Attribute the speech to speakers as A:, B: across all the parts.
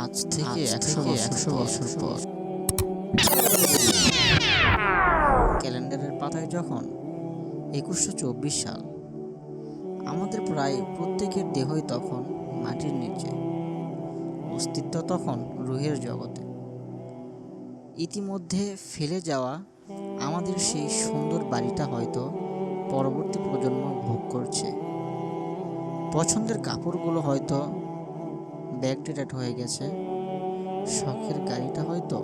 A: আজ থেকে 100 বছর পর ক্যালেন্ডারের পাতায় যখন 2124 সাল, আমাদের প্রায় প্রত্যেকের দেহই তখন মাটির নিচে, অস্তিত্ব তখন রুহের জগতে। ইতিমধ্যে ফেলে যাওয়া আমাদের সেই সুন্দর বাড়িটা হয়তো পরবর্তী প্রজন্ম ভোগ করছে। পছন্দের কাপড়গুলো হয়তো ব্যাকডেটেড হয়ে গেছে, শখের গাড়িটা হয়তো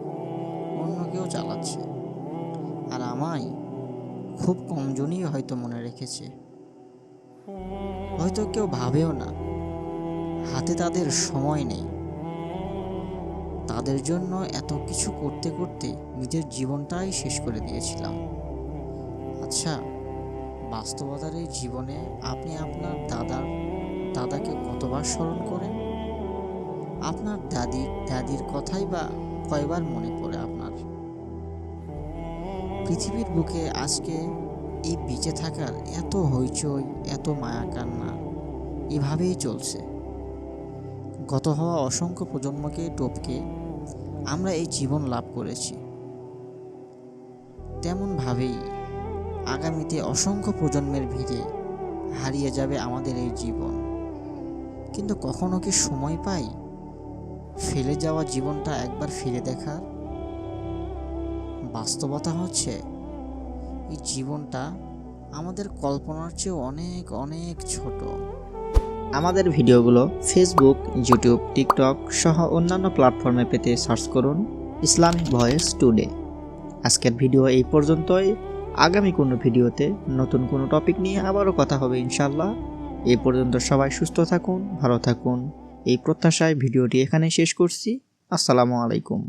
A: অন্য কেউ চালাচ্ছে, আর আমায় খুব কমজনই হয়তো মনে রেখেছে। হয়তো কেউ ভাবেও না, হাতে তাদের সময় নেই। তাদের জন্য এত কিছু করতে করতে নিজের জীবনটাই শেষ করে দিয়েছিলাম। আচ্ছা, বাস্তবতার এই জীবনে আপনি আপনার দাদাকে কতবার স্মরণ করেন? আপনার দাদির কথাই বা কয়বার মনে পড়ে আপনার? পৃথিবীর বুকে আজকে এই বেঁচে থাকার এত হইচই, এত মায়া কান্না এভাবেই চলছে। গত হওয়া অসংখ্য প্রজন্মকে টপকে আমরা এই জীবন লাভ করেছি, তেমনভাবেই আগামীতে অসংখ্য প্রজন্মের ভিড়ে হারিয়ে যাবে আমাদের এই জীবন। কিন্তু কখনো কি সময় পাই ফেলে যাওয়া জীবনটা একবার ফিরে দেখার? বাস্তবতা হচ্ছে এই জীবনটা আমাদের কল্পনার চেয়ে অনেক অনেক ছোট।
B: আমাদের ভিডিওগুলো ফেসবুক, ইউটিউব, টিকটক সহ অন্যান্য প্ল্যাটফর্মে পেতে সার্চ করুন ইসলামিক ভয়েস টুডে। আজকের ভিডিও এই পর্যন্তই। আগামী কোনো ভিডিওতে নতুন কোনো টপিক নিয়ে আবারও কথা হবে ইনশাল্লাহ। এই পর্যন্ত সবাই সুস্থ থাকুন, ভালো থাকুন, এই প্রত্যাশায় ভিডিওটি এখানে শেষ করছি। আসসালামু আলাইকুম।